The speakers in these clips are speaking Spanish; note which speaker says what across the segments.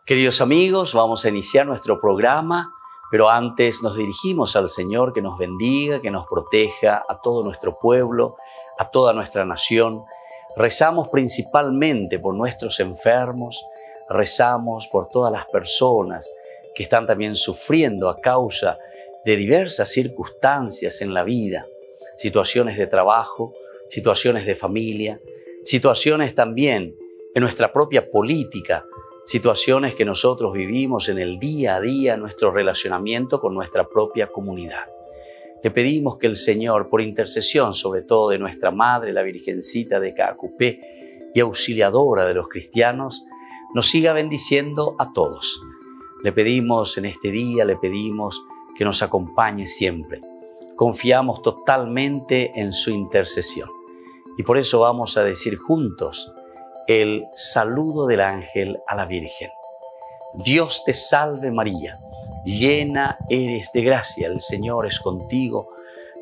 Speaker 1: Queridos amigos, vamos a iniciar nuestro programa, pero antes nos dirigimos al Señor que nos bendiga, que nos proteja a todo nuestro pueblo, a toda nuestra nación. Rezamos principalmente por nuestros enfermos, rezamos por todas las personas que están también sufriendo a causa de diversas circunstancias en la vida, situaciones de trabajo, situaciones de familia, situaciones también en nuestra propia política, situaciones que nosotros vivimos en el día a día, nuestro relacionamiento con nuestra propia comunidad. Le pedimos que el Señor, por intercesión sobre todo de nuestra Madre, la Virgencita de Caacupé y auxiliadora de los cristianos, nos siga bendiciendo a todos. Le pedimos en este día, le pedimos que nos acompañe siempre. Confiamos totalmente en su intercesión. Y por eso vamos a decir juntos el saludo del ángel a la Virgen. Dios te salve María, llena eres de gracia, el Señor es contigo.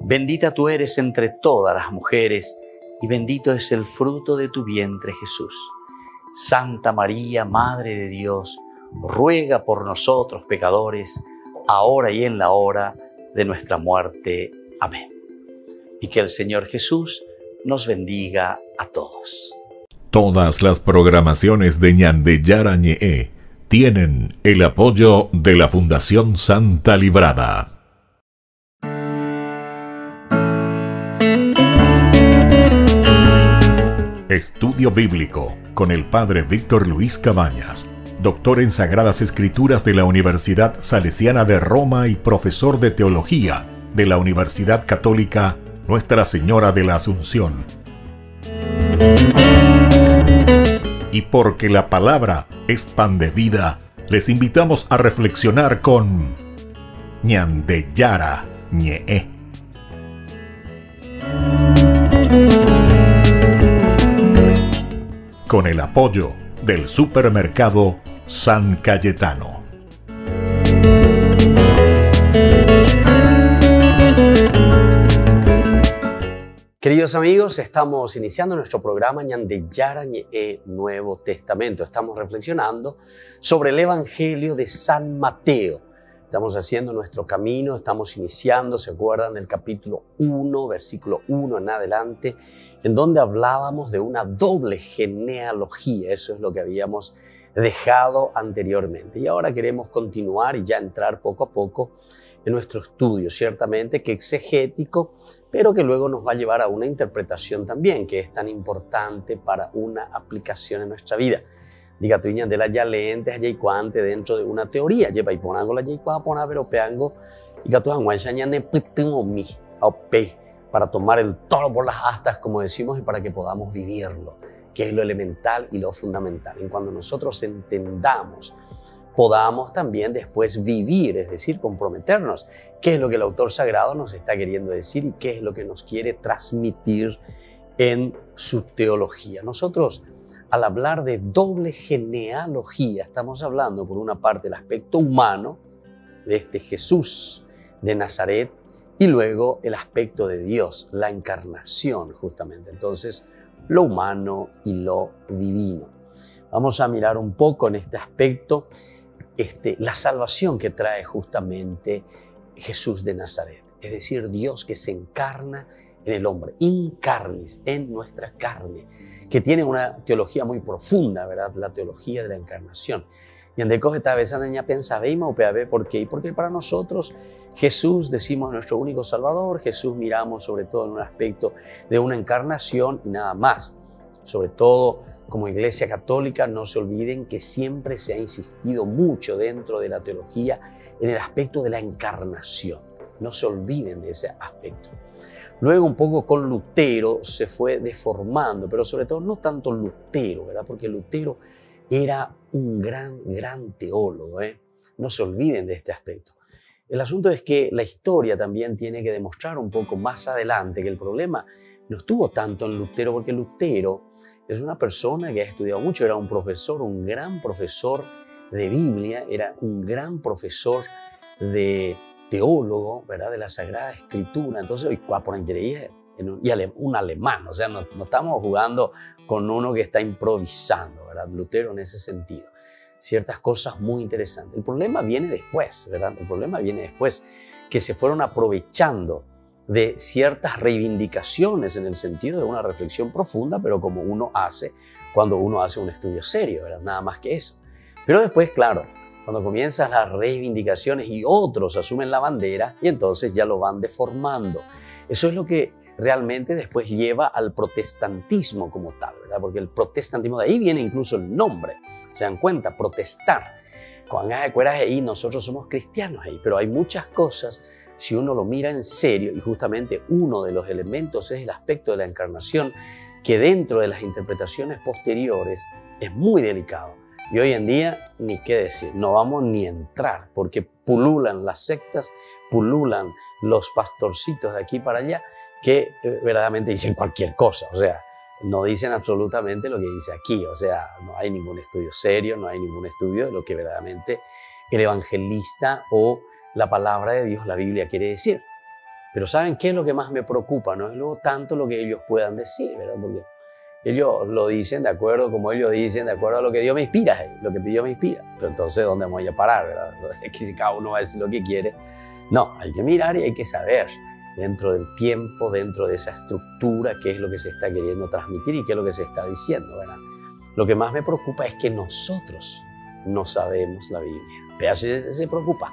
Speaker 1: Bendita tú eres entre todas las mujeres y bendito es el fruto de tu vientre Jesús. Santa María, Madre de Dios, ruega por nosotros pecadores, ahora y en la hora de nuestra muerte. Amén. Y que el Señor Jesús nos bendiga a todos.
Speaker 2: Todas las programaciones de Ñande Yara Ñe'e tienen el apoyo de la Fundación Santa Librada. Estudio Bíblico con el Padre Víctor Luis Cabañas, doctor en Sagradas Escrituras de la Universidad Salesiana de Roma y profesor de Teología de la Universidad Católica Nuestra Señora de la Asunción. Y porque la palabra es pan de vida, les invitamos a reflexionar con Ñande Yara Ñe'e. Con el apoyo del supermercado San Cayetano.
Speaker 1: Queridos amigos, estamos iniciando nuestro programa Ñande Yara Ñe'e Nuevo Testamento. Estamos reflexionando sobre el Evangelio de San Mateo. Estamos haciendo nuestro camino, estamos iniciando, ¿se acuerdan del capítulo 1, versículo 1 en adelante, en donde hablábamos de una doble genealogía? Eso es lo que habíamos dejado anteriormente. Y ahora queremos continuar y ya entrar poco a poco en nuestro estudio, ciertamente que exegético, pero que luego nos va a llevar a una interpretación también, que es tan importante para una aplicación en nuestra vida. Diga tu de la ya leentes allá y cuante dentro de una teoría. Lleva y ponango la ya y cuana, pero peango y gatu anguaña de pitimomi para tomar el toro por las astas, como decimos, y para que podamos vivirlo, que es lo elemental y lo fundamental. En cuando nosotros entendamos, podamos también después vivir, es decir, comprometernos. ¿Qué es lo que el autor sagrado nos está queriendo decir y qué es lo que nos quiere transmitir en su teología? Nosotros, al hablar de doble genealogía, estamos hablando por una parte del aspecto humano de este Jesús de Nazaret y luego el aspecto de Dios, la encarnación justamente. Entonces, lo humano y lo divino. Vamos a mirar un poco en este aspecto la salvación que trae justamente Jesús de Nazaret. Es decir, Dios que se encarna en el hombre, incarnis, en nuestra carne, que tiene una teología muy profunda, ¿verdad? La teología de la encarnación. Y ande coge esta vez ya pensabeima o peabe, ¿por qué? Porque para nosotros Jesús, decimos, nuestro único Salvador. Jesús miramos sobre todo en un aspecto de una encarnación y nada más. Sobre todo como Iglesia Católica, no se olviden que siempre se ha insistido mucho dentro de la teología en el aspecto de la encarnación. No se olviden de ese aspecto. Luego un poco con Lutero se fue deformando, pero sobre todo no tanto Lutero, ¿verdad? Porque Lutero era un gran teólogo, ¿eh? No se olviden de este aspecto. El asunto es que la historia también tiene que demostrar un poco más adelante que el problema no estuvo tanto en Lutero, porque Lutero es una persona que ha estudiado mucho, era un profesor, un gran profesor de Biblia, era un gran profesor de teólogo, ¿verdad? De la Sagrada Escritura. Entonces, hoy por interés un alemán, o sea, no estamos jugando con uno que está improvisando, ¿verdad? Lutero en ese sentido. ciertas cosas muy interesantes. El problema viene después, ¿verdad? El problema viene después, que se fueron aprovechando de ciertas reivindicaciones en el sentido de una reflexión profunda, pero como uno hace cuando uno hace un estudio serio, ¿verdad? Nada más que eso. Pero después, claro, cuando comienzan las reivindicaciones y otros asumen la bandera y entonces ya lo van deformando. Eso es lo que realmente después lleva al protestantismo como tal, ¿verdad? Porque el protestantismo, de ahí viene incluso el nombre. ¿Se dan cuenta? Protestar. Cuando ahí nosotros somos cristianos ahí, pero hay muchas cosas, si uno lo mira en serio, y justamente uno de los elementos es el aspecto de la encarnación, que dentro de las interpretaciones posteriores es muy delicado. Y hoy en día, ni qué decir, no vamos ni a entrar, porque pululan las sectas, pululan los pastorcitos de aquí para allá, que verdaderamente dicen cualquier cosa, o sea, no dicen absolutamente lo que dice aquí, o sea, no hay ningún estudio serio, no hay ningún estudio de lo que verdaderamente el evangelista o la palabra de Dios, la Biblia, quiere decir. Pero ¿saben qué es lo que más me preocupa? No es luego tanto lo que ellos puedan decir, ¿verdad? Porque ellos lo dicen de acuerdo, como ellos dicen, de acuerdo a lo que Dios me inspira, lo que Dios me inspira. Pero entonces, ¿dónde vamos a parar, verdad? Es que si cada uno va a decir lo que quiere. No, hay que mirar y hay que saber dentro del tiempo, dentro de esa estructura, qué es lo que se está queriendo transmitir y qué es lo que se está diciendo, ¿verdad? Lo que más me preocupa es que nosotros no sabemos la Biblia. Vea si se preocupa,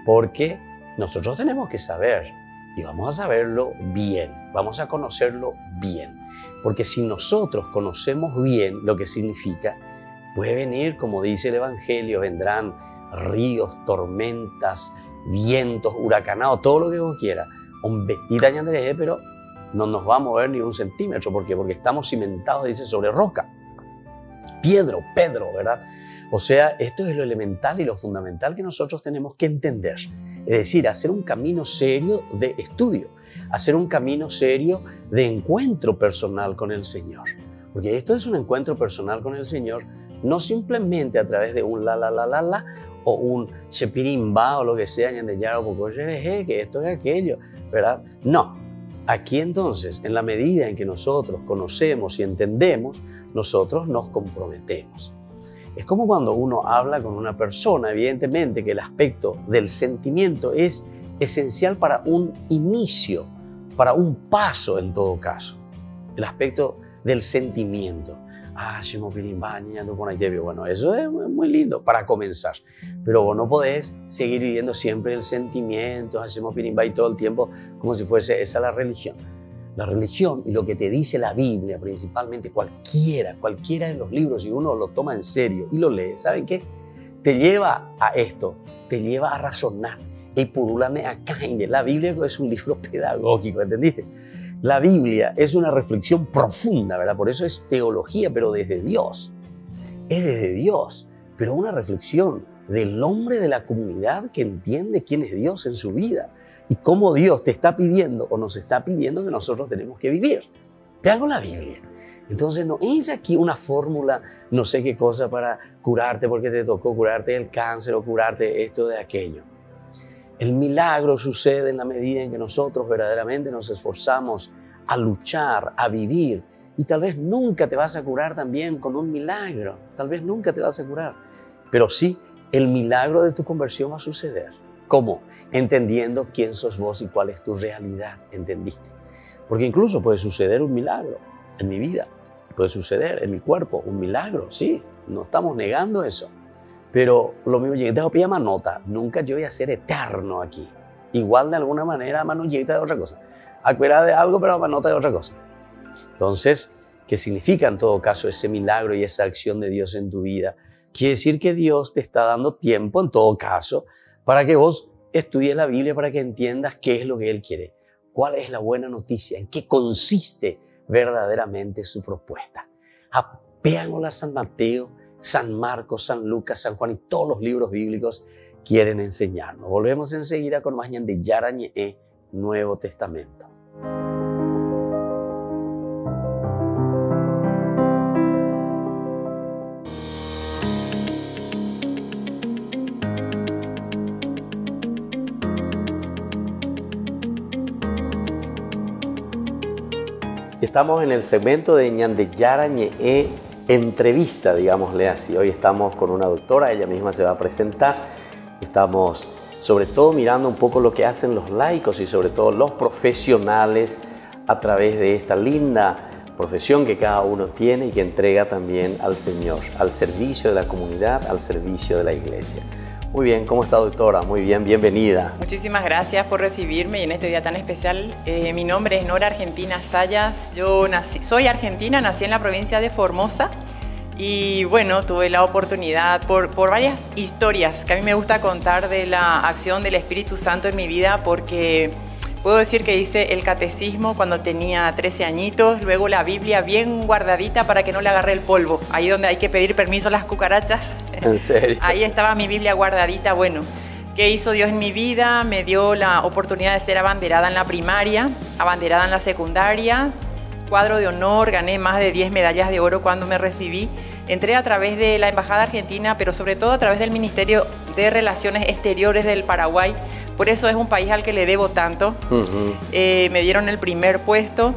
Speaker 1: porque nosotros tenemos que saber y vamos a saberlo bien, vamos a conocerlo bien, porque si nosotros conocemos bien lo que significa, puede venir, como dice el Evangelio, vendrán ríos, tormentas, vientos, huracanados, todo lo que vos quieras, pero no nos va a mover ni un centímetro. ¿Por qué? Porque estamos cimentados, dice, sobre roca. Pedro, ¿verdad? O sea, esto es lo elemental y lo fundamental que nosotros tenemos que entender. Es decir, hacer un camino serio de estudio, hacer un camino serio de encuentro personal con el Señor. Porque esto es un encuentro personal con el Señor, no simplemente a través de un la, o un chepirimba o lo que sea, que esto es aquello, ¿verdad? No. Aquí entonces, en la medida en que nosotros conocemos y entendemos, nosotros nos comprometemos. Es como cuando uno habla con una persona, evidentemente que el aspecto del sentimiento es esencial para un inicio, para un paso en todo caso. El aspecto del sentimiento. Bueno, eso es muy lindo para comenzar, pero vos no podés seguir viviendo siempre el sentimiento, y todo el tiempo como si fuese esa la religión. La religión y lo que te dice la Biblia, principalmente cualquiera de los libros, si uno lo toma en serio y lo lee, ¿saben qué? Te lleva a esto, te lleva a razonar. Y purulame acá, la Biblia es un libro pedagógico, ¿entendiste? La Biblia es una reflexión profunda, ¿verdad? Por eso es teología, pero desde Dios. Es desde Dios, pero una reflexión del hombre de la comunidad que entiende quién es Dios en su vida y cómo Dios te está pidiendo o nos está pidiendo que nosotros tenemos que vivir. Ve algo la Biblia. Entonces no es aquí una fórmula, no sé qué cosa para curarte porque te tocó curarte del cáncer o curarte esto de aquello. El milagro sucede en la medida en que nosotros verdaderamente nos esforzamos a luchar, a vivir. Y tal vez nunca te vas a curar también con un milagro. Tal vez nunca te vas a curar. Pero sí, el milagro de tu conversión va a suceder. ¿Cómo? Entendiendo quién sos vos y cuál es tu realidad. ¿Entendiste? Porque incluso puede suceder un milagro en mi vida. Puede suceder en mi cuerpo un milagro. Sí, no estamos negando eso. Pero lo mismo, yo te voy a nota, nunca yo voy a ser eterno aquí. Igual de alguna manera, mano de otra cosa. Acuérdate de algo, pero nota de otra cosa. Entonces, ¿qué significa en todo caso ese milagro y esa acción de Dios en tu vida? Quiere decir que Dios te está dando tiempo, en todo caso, para que vos estudies la Biblia, para que entiendas qué es lo que Él quiere. ¿Cuál es la buena noticia? ¿En qué consiste verdaderamente su propuesta? Apéanlo a San Mateo, San Marcos, San Lucas, San Juan y todos los libros bíblicos quieren enseñarnos. Volvemos enseguida con más de Yarañe Nuevo Testamento. Estamos en el segmento de Ñandeyara Ñe'e entrevista, digámosle así. Hoy estamos con una doctora, ella misma se va a presentar. Estamos sobre todo mirando un poco lo que hacen los laicos y sobre todo los profesionales a través de esta linda profesión que cada uno tiene y que entrega también al Señor, al servicio de la comunidad, al servicio de la iglesia. Muy bien, ¿cómo está, doctora? Muy bien, bienvenida.
Speaker 3: Muchísimas gracias por recibirme en este día tan especial. Mi nombre es Nora Argentina Sayas. Yo soy argentina, nací en la provincia de Formosa y bueno, tuve la oportunidad por varias historias que a mí me gusta contar de la acción del Espíritu Santo en mi vida, porque puedo decir que hice el catecismo cuando tenía 13 añitos, luego la Biblia bien guardadita para que no le agarre el polvo, ahí donde hay que pedir permiso a las cucarachas.
Speaker 1: ¿En serio?
Speaker 3: Ahí estaba mi Biblia guardadita. Bueno, ¿qué hizo Dios en mi vida? Me dio la oportunidad de ser abanderada en la primaria, abanderada en la secundaria, cuadro de honor, gané más de 10 medallas de oro cuando me recibí. Entré a través de la Embajada Argentina, pero sobre todo a través del Ministerio de Relaciones Exteriores del Paraguay. Por eso es un país al que le debo tanto. Me dieron el primer puesto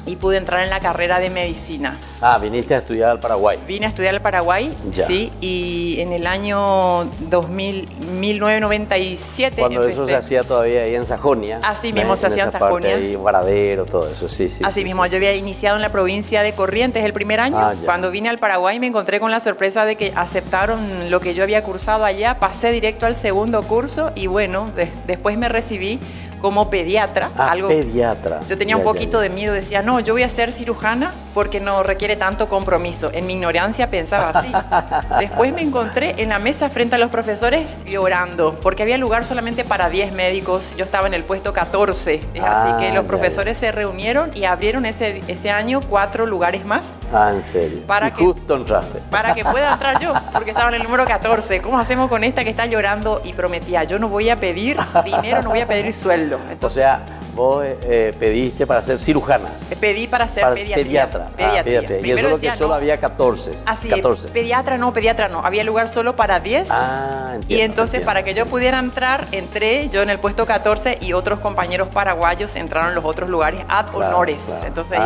Speaker 3: y pude entrar en la carrera de medicina.
Speaker 1: Ah, viniste a estudiar al Paraguay.
Speaker 3: Vine a estudiar al Paraguay,
Speaker 1: ya.
Speaker 3: Sí, y en el año 1997
Speaker 1: Cuando
Speaker 3: empecé.
Speaker 1: eso se hacía todavía ahí en Sajonia.
Speaker 3: Así mismo se hacía en Sajonia.
Speaker 1: Ahí, Varadero, todo eso, sí.
Speaker 3: Así mismo, yo había iniciado en la provincia de Corrientes el primer año. Cuando vine al Paraguay me encontré con la sorpresa de que aceptaron lo que yo había cursado allá, pasé directo al segundo curso y bueno, después me recibí como pediatra.
Speaker 1: Pediatra.
Speaker 3: Yo tenía un poquito de miedo, decía, no, yo voy a ser cirujana porque no requiere tanto compromiso. En mi ignorancia pensaba así. Después me encontré en la mesa frente a los profesores llorando, porque había lugar solamente para 10 médicos, yo estaba en el puesto 14. Así que los profesores se reunieron y abrieron ese año 4 lugares más.
Speaker 1: Ah, ¿en serio? Justo entraste.
Speaker 3: Para que pueda entrar yo, porque estaba en el número 14. ¿Cómo hacemos con esta que está llorando? Y prometía, yo no voy a pedir dinero, no voy a pedir sueldo. Entonces,
Speaker 1: o sea, vos pediste para ser cirujana.
Speaker 3: Pedí para ser pediatra.
Speaker 1: Pediatría. Y eso es lo que solo había 14.
Speaker 3: Así
Speaker 1: 14.
Speaker 3: Pediatra no. Había lugar solo para 10.
Speaker 1: Entiendo,
Speaker 3: y entonces para que yo pudiera entrar, entré yo en el puesto 14 y otros compañeros paraguayos entraron en los otros lugares ad honores.
Speaker 1: Claro.
Speaker 3: Entonces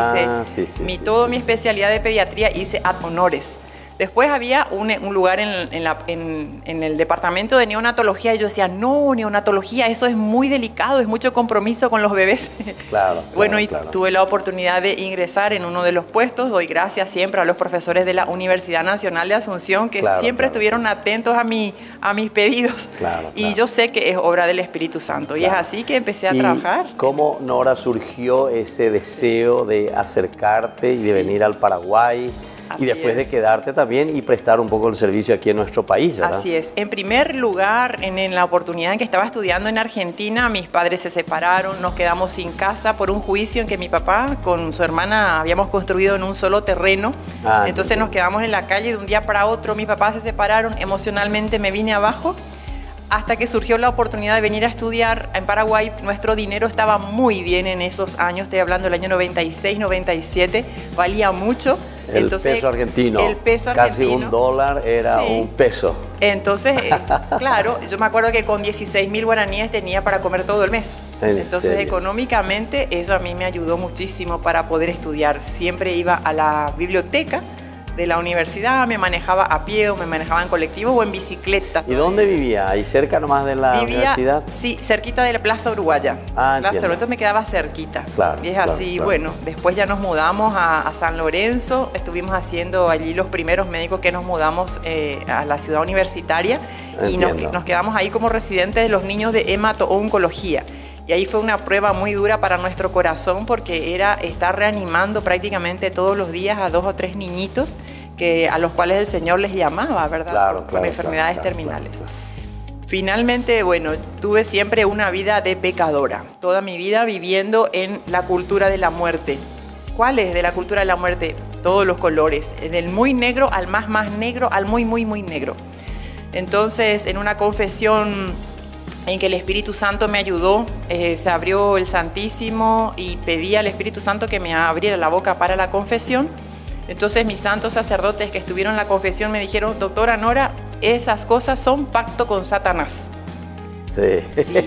Speaker 3: hice mi especialidad de pediatría, hice ad honores. Después había un lugar en el departamento de neonatología y yo decía, no, neonatología, eso es muy delicado, es mucho compromiso con los bebés. Claro. Bueno, tuve la oportunidad de ingresar en uno de los puestos. Doy gracias siempre a los profesores de la Universidad Nacional de Asunción que siempre estuvieron atentos a mis pedidos. Y yo sé que es obra del Espíritu Santo. Y es así que empecé a trabajar.
Speaker 1: ¿Cómo, Nora, surgió ese deseo de acercarte y de venir al Paraguay? Y después de quedarte también y prestar un poco el servicio aquí en nuestro país, ¿verdad?
Speaker 3: Así es. En primer lugar, en la oportunidad en que estaba estudiando en Argentina, mis padres se separaron, nos quedamos sin casa por un juicio en que mi papá con su hermana habíamos construido en un solo terreno. Entonces nos quedamos en la calle de un día para otro. Mis papás se separaron, emocionalmente me vine abajo. Hasta que surgió la oportunidad de venir a estudiar en Paraguay. Nuestro dinero estaba muy bien en esos años, estoy hablando del año 96, 97, valía mucho.
Speaker 1: Entonces, peso argentino,
Speaker 3: el peso argentino,
Speaker 1: casi $1 era un peso.
Speaker 3: Entonces, claro, yo me acuerdo que con 16.000 guaraníes tenía para comer todo el mes. Entonces, económicamente, eso a mí me ayudó muchísimo para poder estudiar. Siempre iba a la biblioteca de la universidad, me manejaba a pie o me manejaba en colectivo o en bicicleta.
Speaker 1: ¿Y dónde vivía? ¿Ahí cerca nomás de la universidad?
Speaker 3: Sí, cerquita de la Plaza Uruguaya. Entonces me quedaba cerquita. Y es así, bueno, después ya nos mudamos a San Lorenzo, estuvimos haciendo allí los primeros médicos que nos mudamos a la ciudad universitaria y nos quedamos ahí como residentes de los niños de hemato-oncología. Y ahí fue una prueba muy dura para nuestro corazón porque era estar reanimando prácticamente todos los días a 2 o 3 niñitos a los cuales el Señor les llamaba, ¿verdad? Con enfermedades terminales. Finalmente, bueno, tuve siempre una vida de pecadora. Toda mi vida viviendo en la cultura de la muerte. ¿Cuál es de la cultura de la muerte? Todos los colores. Del muy negro al más negro al muy negro. Entonces, en una confesión en que el Espíritu Santo me ayudó, se abrió el Santísimo y pedí al Espíritu Santo que me abriera la boca para la confesión. Entonces mis santos sacerdotes que estuvieron en la confesión me dijeron, doctora Nora, esas cosas son pacto con Satanás.
Speaker 1: Sí.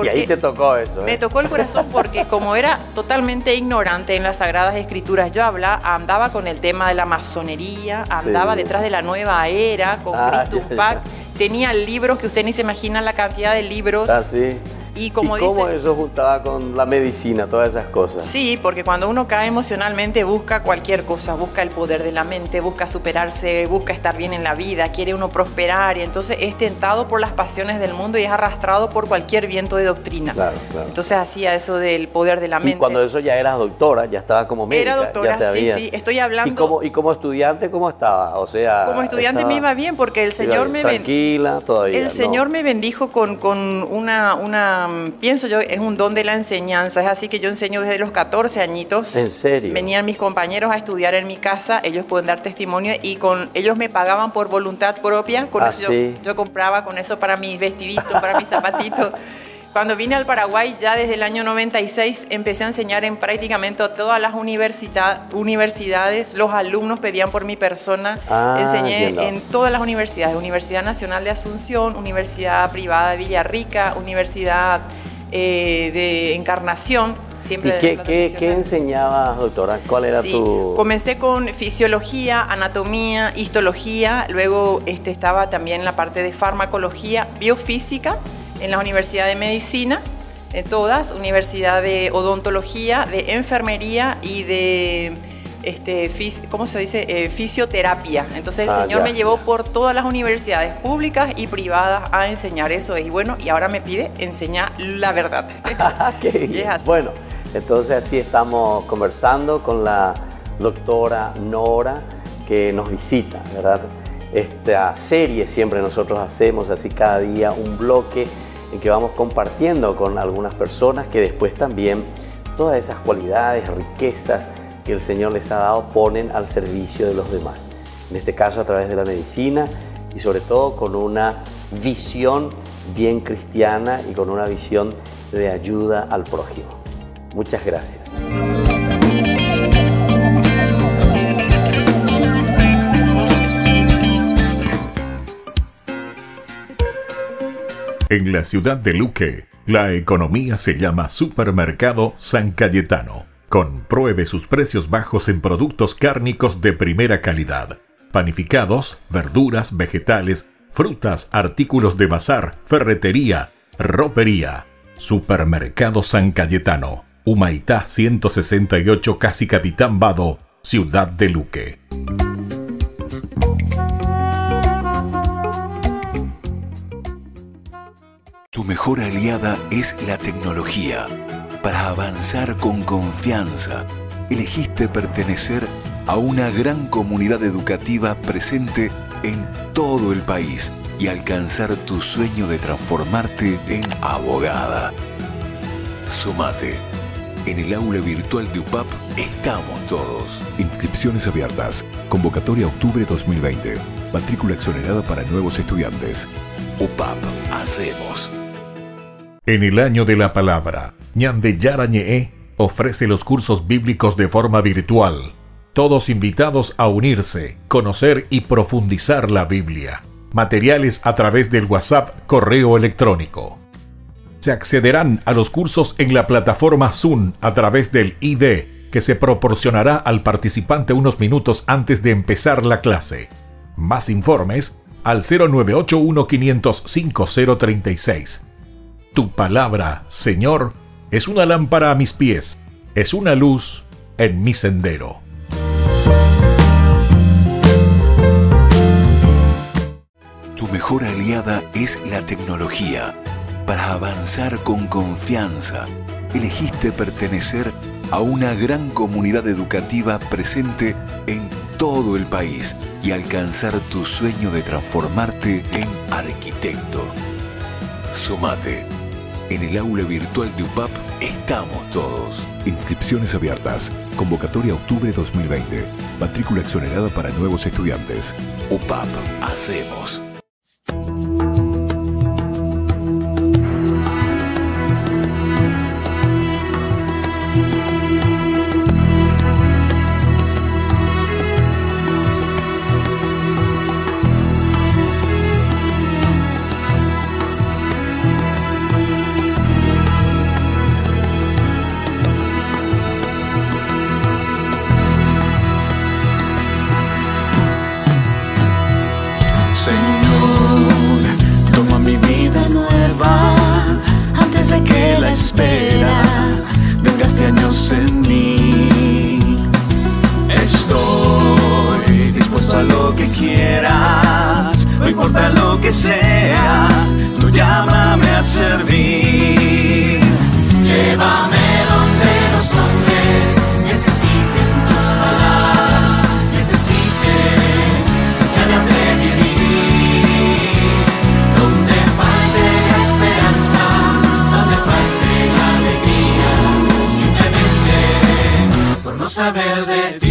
Speaker 1: Y ahí te tocó eso.
Speaker 3: Me tocó el corazón porque como era totalmente ignorante en las Sagradas Escrituras, yo andaba con el tema de la masonería, andaba detrás de la nueva era, con Cristo Unpack. Tenía libros que usted ni se imagina la cantidad de libros.
Speaker 1: Sí. ¿Y cómo eso juntaba con la medicina, todas esas cosas?
Speaker 3: Sí, porque cuando uno cae emocionalmente busca cualquier cosa, busca el poder de la mente, busca superarse, busca estar bien en la vida, quiere uno prosperar y entonces es tentado por las pasiones del mundo y es arrastrado por cualquier viento de doctrina.
Speaker 1: Claro.
Speaker 3: Entonces hacía eso del poder de la mente.
Speaker 1: Y cuando eso ya eras doctora, ya estaba como médica.
Speaker 3: Era doctora, sí, estoy hablando...
Speaker 1: ¿Y como estudiante cómo estaba? O sea,
Speaker 3: como estudiante me iba bien porque el Señor me
Speaker 1: tranquila todavía.
Speaker 3: El Señor me bendijo con una pienso yo, es un don de la enseñanza. Es así que yo enseño desde los 14 añitos.
Speaker 1: ¿En serio?
Speaker 3: Venían mis compañeros a estudiar en mi casa, ellos pueden dar testimonio y ellos me pagaban por voluntad propia. Con eso yo compraba con eso para mis vestiditos, para mis zapatitos. Cuando vine al Paraguay, ya desde el año 96, empecé a enseñar en prácticamente todas las universidades. Los alumnos pedían por mi persona. Enseñé en todas las universidades. Universidad Nacional de Asunción, Universidad Privada de Villarrica, Universidad de Encarnación.
Speaker 1: Siempre. ¿Y qué enseñabas, doctora? ¿Cuál era tu...?
Speaker 3: Comencé con fisiología, anatomía, histología. Luego estaba también la parte de farmacología, biofísica, en la Universidad de Medicina, en todas, Universidad de Odontología, de Enfermería y de, ¿cómo se dice? Fisioterapia. Entonces el Señor me llevó por todas las universidades públicas y privadas a enseñar eso. Y bueno, y ahora me pide enseñar la verdad.
Speaker 1: ¡Qué bien! Bueno, entonces así estamos conversando con la doctora Nora, que nos visita, ¿verdad? Esta serie siempre nosotros hacemos así cada día un bloque en que vamos compartiendo con algunas personas que después también todas esas cualidades, riquezas que el Señor les ha dado ponen al servicio de los demás. En este caso a través de la medicina y sobre todo con una visión bien cristiana y con una visión de ayuda al prójimo. Muchas gracias.
Speaker 2: En la ciudad de Luque, la economía se llama Supermercado San Cayetano. Compruebe sus precios bajos en productos cárnicos de primera calidad. Panificados, verduras, vegetales, frutas, artículos de bazar, ferretería, ropería. Supermercado San Cayetano, Humaitá 168, Casi Capitán Vado, ciudad de Luque.
Speaker 4: Tu mejor aliada es la tecnología. Para avanzar con confianza, elegiste pertenecer a una gran comunidad educativa presente en todo el país y alcanzar tu sueño de transformarte en abogada. Sumate. En el aula virtual de UPAP estamos todos. Inscripciones abiertas. Convocatoria octubre 2020. Matrícula exonerada para nuevos estudiantes. UPAP. Hacemos.
Speaker 2: En el año de la palabra, Ñande Yarañe ofrece los cursos bíblicos de forma virtual. Todos invitados a unirse, conocer y profundizar la Biblia. Materiales a través del WhatsApp, correo electrónico. Se accederán a los cursos en la plataforma Zoom a través del ID, que se proporcionará al participante unos minutos antes de empezar la clase. Más informes al 0981-500-5036. Tu palabra, Señor, es una lámpara a mis pies, es una luz en mi sendero.
Speaker 4: Tu mejor aliada es la tecnología. Para avanzar con confianza, elegiste pertenecer a una gran comunidad educativa presente en todo el país y alcanzar tu sueño de transformarte en arquitecto. Sumate. En el aula virtual de UPAP estamos todos. Inscripciones abiertas. Convocatoria octubre 2020. Matrícula exonerada para nuevos estudiantes. UPAP. Hacemos.
Speaker 5: importa lo que sea, tú llámame a servir. Llévame donde los hombres necesiten tus palabras, necesiten ganas de vivir. Donde falte la esperanza, donde falte la alegría, simplemente por no saber de ti.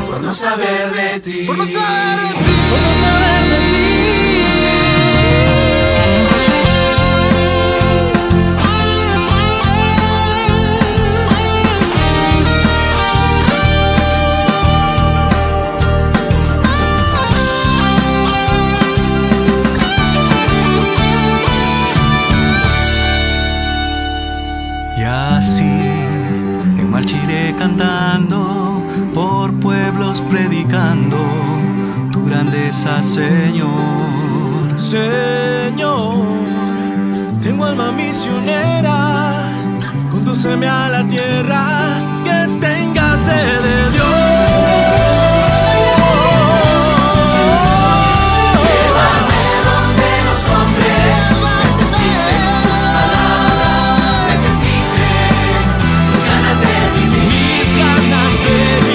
Speaker 5: Por no saber de ti, por no saber de ti.
Speaker 6: Y así en marcha iré cantando, por pueblos predicando tu grandeza, Señor. Señor, tengo alma misionera, condúceme a la tierra que tenga sed de Dios. Llévame donde los hombres necesiten tus palabras, necesiten ganas de vivir, mis ganas de vivir.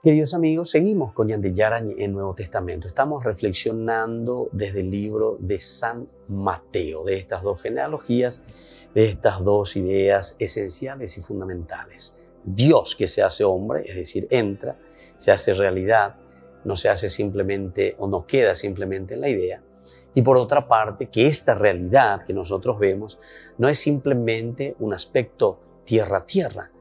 Speaker 1: Queridos amigos, seguimos con Ñan de Yara en Nuevo Testamento. Estamos reflexionando desde el libro de San Mateo, de estas dos genealogías, de estas dos ideas esenciales y fundamentales. Dios que se hace hombre, es decir, entra, se hace realidad, no se hace simplemente o no queda simplemente en la idea. Y por otra parte, que esta realidad que nosotros vemos no es simplemente un aspecto tierra-tierra,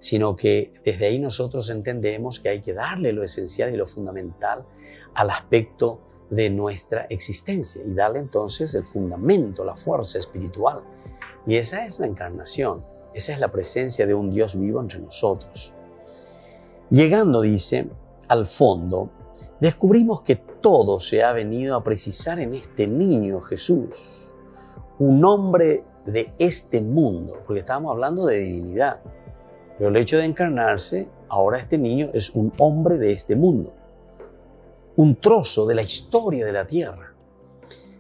Speaker 1: sino que desde ahí nosotros entendemos que hay que darle lo esencial y lo fundamental al aspecto de nuestra existencia y darle entonces el fundamento, la fuerza espiritual. Y esa es la encarnación, esa es la presencia de un Dios vivo entre nosotros. Llegando, dice, al fondo, descubrimos que todo se ha venido a precisar en este niño Jesús, un hombre de este mundo, porque estábamos hablando de divinidad. Pero el hecho de encarnarse, ahora este niño es un hombre de este mundo, un trozo de la historia de la tierra.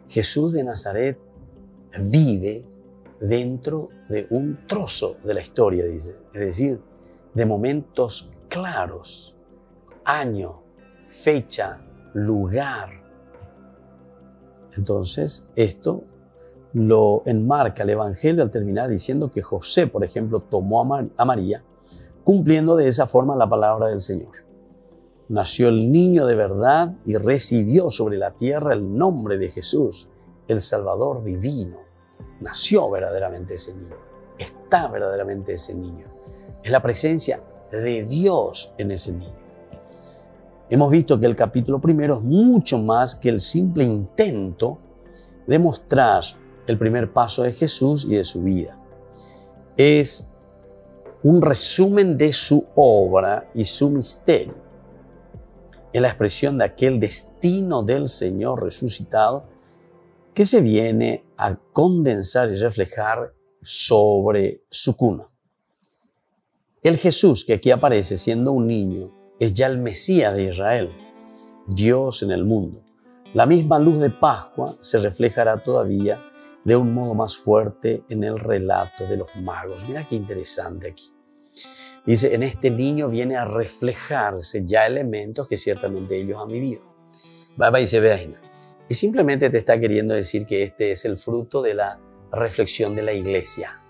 Speaker 1: Jesús de Nazaret vive dentro de un trozo de la historia, dice, es decir, de momentos claros, año, fecha, lugar. Entonces, esto lo enmarca el Evangelio al terminar diciendo que José, por ejemplo, tomó a María, cumpliendo de esa forma la palabra del Señor. Nació el niño de verdad y recibió sobre la tierra el nombre de Jesús, el Salvador divino. Nació verdaderamente ese niño, está verdaderamente ese niño. Es la presencia de Dios en ese niño. Hemos visto que el capítulo primero es mucho más que el simple intento de mostrar el primer paso de Jesús y de su vida. Es un resumen de su obra y su misterio. es la expresión de aquel destino del Señor resucitado que se viene a condensar y reflejar sobre su cuna. El Jesús que aquí aparece siendo un niño es ya el Mesías de Israel, Dios en el mundo. La misma luz de Pascua se reflejará todavía de un modo más fuerte en el relato de los magos. Mira qué interesante aquí. Dice, en este niño viene a reflejarse ya elementos que ciertamente ellos han vivido. Y se ve ahí. Y simplemente te está queriendo decir que este es el fruto de la reflexión de la iglesia.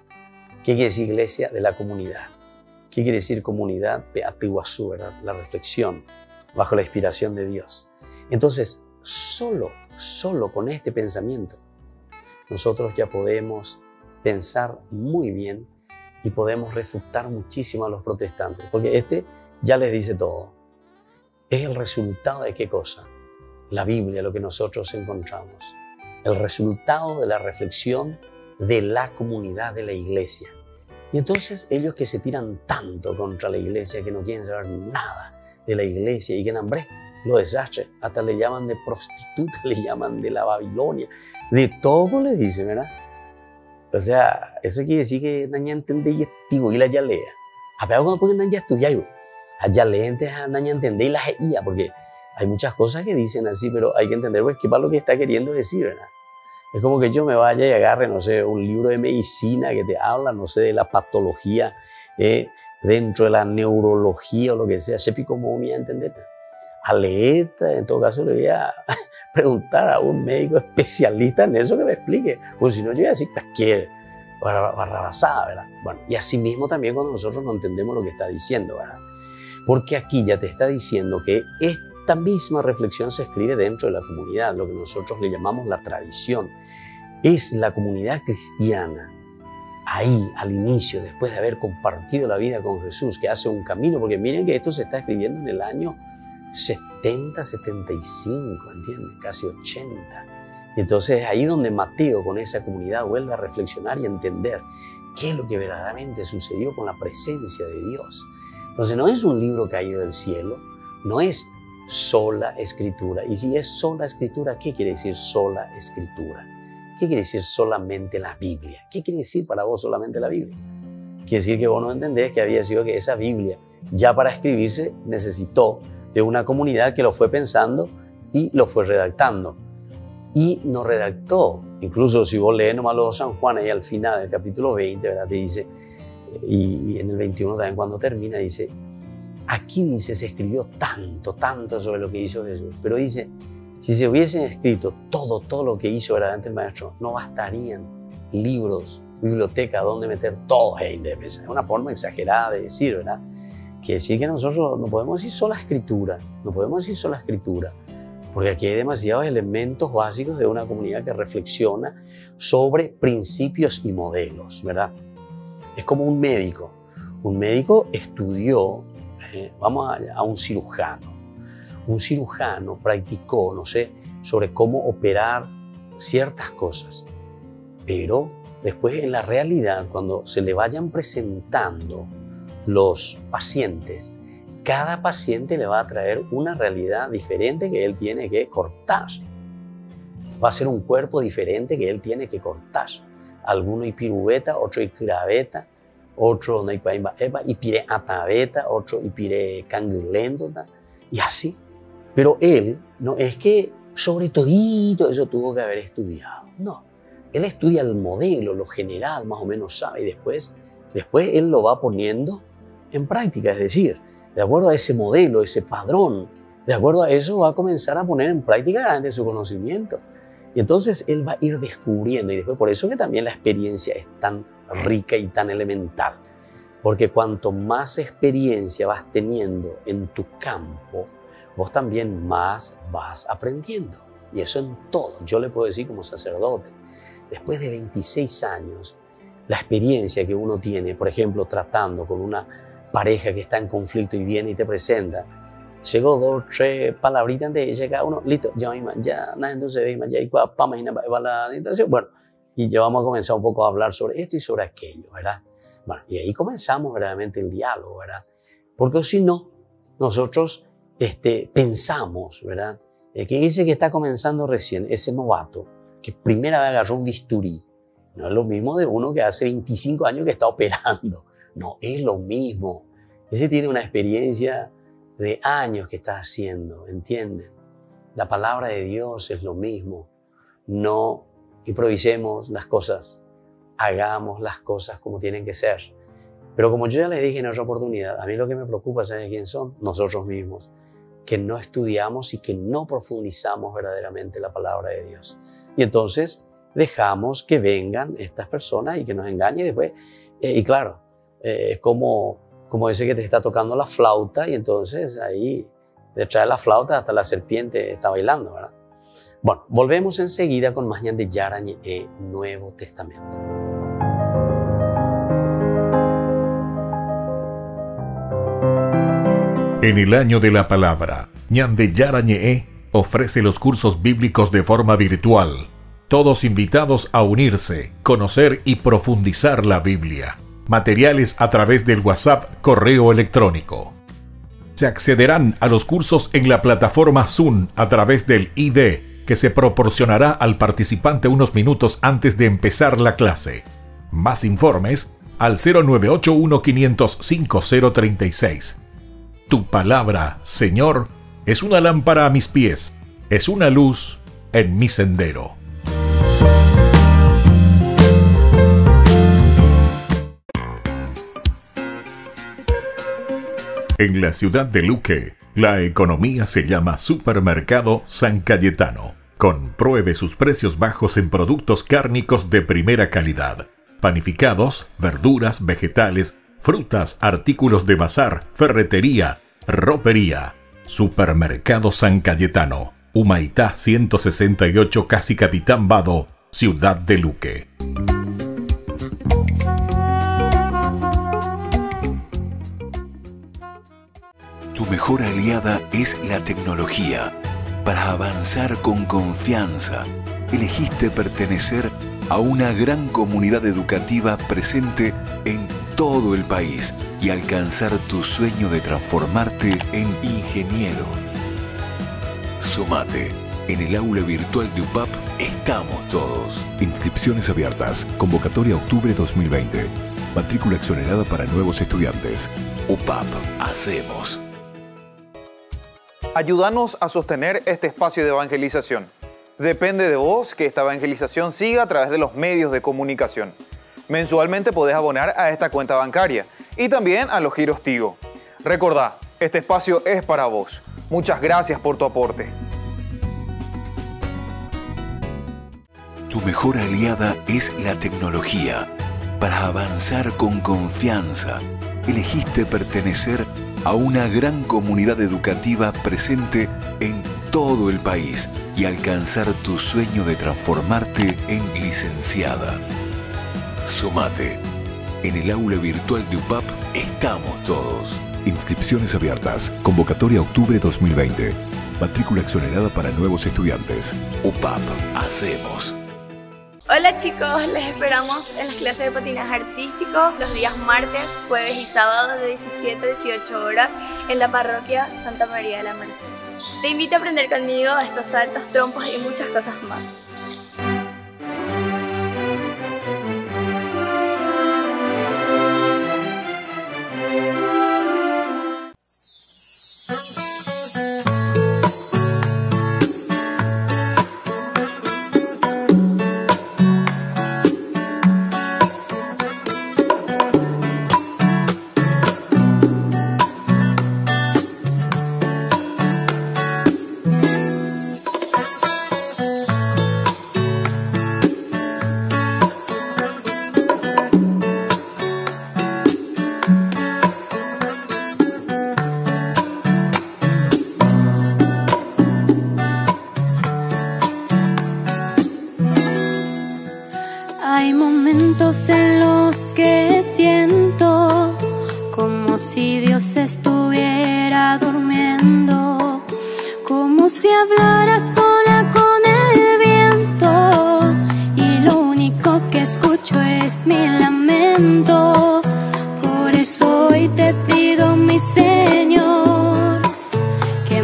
Speaker 1: ¿Qué quiere decir iglesia? De la comunidad. ¿Qué quiere decir comunidad? Beatiguazú, ¿verdad? La reflexión bajo la inspiración de Dios. Entonces, solo con este pensamiento, nosotros ya podemos pensar muy bien y podemos refutar muchísimo a los protestantes, porque este ya les dice todo. Es el resultado de qué cosa? La Biblia, lo que nosotros encontramos. El resultado de la reflexión de la comunidad de la iglesia. Y entonces ellos que se tiran tanto contra la iglesia, que no quieren saber nada de la iglesia y que en hambre lo desastre, hasta le llaman de prostituta, le llaman de la Babilonia, de todo les dicen, ¿verdad? O sea, eso quiere decir que nadie entiende y estivo y la ya lea. A ver, cuando pueden ya estudiar, allá leen, nadie entiende y la geía, porque hay muchas cosas que dicen así, pero hay que entender pues, qué es lo que está queriendo decir, ¿verdad? Es como que yo me vaya y agarre, no sé, un libro de medicina que te habla, no sé, de la patología, dentro de la neurología o lo que sea, sepi como me entendete. A leer, en todo caso le voy a preguntar a un médico especialista en eso que me explique, pues si no yo voy a decir, ¿qué? Barrabasada, ¿verdad? Bueno, y así mismo también cuando nosotros no entendemos lo que está diciendo, ¿verdad? Porque aquí ya te está diciendo que esta misma reflexión se escribe dentro de la comunidad, lo que nosotros le llamamos la tradición. Es la comunidad cristiana, ahí al inicio, después de haber compartido la vida con Jesús, que hace un camino, porque miren que esto se está escribiendo en el año 70, 75, ¿entiendes? Casi 80. Entonces es ahí donde Mateo con esa comunidad vuelve a reflexionar y a entender qué es lo que verdaderamente sucedió con la presencia de Dios. Entonces no es un libro caído del cielo, no es sola escritura. Y si es sola escritura, ¿qué quiere decir sola escritura? ¿Qué quiere decir solamente la Biblia? ¿Qué quiere decir para vos solamente la Biblia? Quiere decir que vos no entendés que había sido que esa Biblia ya para escribirse necesitó de una comunidad que lo fue pensando y lo fue redactando. Y nos redactó, incluso si vos lees nomás los San Juan, ahí al final del capítulo 20, ¿verdad? Te dice, y en el 21 también cuando termina, dice, aquí dice, se escribió tanto sobre lo que hizo Jesús, pero dice, si se hubiesen escrito todo lo que hizo verdaderamente el Maestro, no bastarían libros, bibliotecas, donde meter todo. Es una forma exagerada de decir, ¿verdad? Quiere decir que nosotros no podemos decir sola escritura, porque aquí hay demasiados elementos básicos de una comunidad que reflexiona sobre principios y modelos, ¿verdad? Es como un médico. Un médico estudió, vamos a un cirujano. Un cirujano practicó, no sé, sobre cómo operar ciertas cosas. Pero después en la realidad, cuando se le vayan presentando los pacientes, cada paciente le va a traer una realidad diferente que él tiene que cortar. Va a ser un cuerpo diferente que él tiene que cortar. Alguno y pirueta, otro y craveta, otro no y pire atabeta, otro y pire cangulento, y así. Pero él no es que sobre todito eso tuvo que haber estudiado. No, él estudia el modelo, lo general, más o menos sabe, y después él lo va poniendo en práctica, es decir, de acuerdo a ese modelo, ese padrón, de acuerdo a eso va a comenzar a poner en práctica realmente su conocimiento. Y entonces él va a ir descubriendo, y después por eso que también la experiencia es tan rica y tan elemental, porque cuanto más experiencia vas teniendo en tu campo, vos también más vas aprendiendo. Y eso en todo. Yo le puedo decir como sacerdote, después de 26 años, la experiencia que uno tiene, por ejemplo, tratando con una pareja que está en conflicto y viene y te presenta, llegó 2 o 3 palabritas de ella, cada uno, listo, ya nada, entonces ya hay para imaginar la intención. Bueno, y ya vamos a comenzar un poco a hablar sobre esto y sobre aquello, ¿verdad? Bueno, y ahí comenzamos verdaderamente el diálogo, ¿verdad? Porque si no, nosotros pensamos, ¿verdad? Que ese que está comenzando recién, ese novato, que primera vez agarró un bisturí, no es lo mismo de uno que hace 25 años que está operando. No, es lo mismo. Ese tiene una experiencia de años que está haciendo, ¿entienden? La palabra de Dios es lo mismo. No improvisemos las cosas, hagamos las cosas como tienen que ser. Pero como yo ya les dije en otra oportunidad, a mí lo que me preocupa, ¿saben quién son? Nosotros mismos, que no estudiamos y que no profundizamos verdaderamente la palabra de Dios. Y entonces dejamos que vengan estas personas y que nos engañen después. Y claro, es como ese que te está tocando la flauta y entonces ahí detrás de la flauta hasta la serpiente está bailando, ¿verdad? Bueno, volvemos enseguida con más Ñan de Yara Ñe Nuevo Testamento.
Speaker 2: En el año de la palabra, Ñan de Yara Ñe ofrece los cursos bíblicos de forma virtual. Todos invitados a unirse, conocer y profundizar la Biblia. Materiales a través del WhatsApp, correo electrónico. Se accederán a los cursos en la plataforma Zoom a través del ID, que se proporcionará al participante unos minutos antes de empezar la clase. Más informes al 0981-500-5036. Tu palabra, Señor, es una lámpara a mis pies, es una luz en mi sendero. En la ciudad de Luque, la economía se llama Supermercado San Cayetano. Compruebe sus precios bajos en productos cárnicos de primera calidad. Panificados, verduras, vegetales, frutas, artículos de bazar, ferretería, ropería. Supermercado San Cayetano, Humaitá 168, Casi Capitán Vado, ciudad de Luque.
Speaker 4: Tu mejor aliada es la tecnología. Para avanzar con confianza, elegiste pertenecer a una gran comunidad educativa presente en todo el país y alcanzar tu sueño de transformarte en ingeniero. Sumate. En el aula virtual de UPAP estamos todos. Inscripciones abiertas. Convocatoria octubre 2020. Matrícula exonerada para nuevos estudiantes. UPAP. Hacemos.
Speaker 7: Ayúdanos a sostener este espacio de evangelización. Depende de vos que esta evangelización siga a través de los medios de comunicación. Mensualmente podés abonar a esta cuenta bancaria y también a los giros Tigo. Recordá, este espacio es para vos. Muchas gracias por tu aporte.
Speaker 4: Tu mejor aliada es la tecnología. Para avanzar con confianza, elegiste pertenecer a una gran comunidad educativa presente en todo el país y alcanzar tu sueño de transformarte en licenciada. Sumate. En el aula virtual de UPAP estamos todos. Inscripciones abiertas. Convocatoria octubre 2020. Matrícula exonerada para nuevos estudiantes. UPAP. Hacemos.
Speaker 8: Hola chicos, les esperamos en las clases de patinaje artístico los días martes, jueves y sábados de 17 a 18 horas en la parroquia Santa María de la Merced. Te invito a aprender conmigo estos saltos, trompos y muchas cosas más.
Speaker 9: Hay momentos en los que siento como si Dios estuviera durmiendo, como si hablara sola con el viento y lo único que escucho es mi lamento. Por eso hoy te pido, mi Señor, que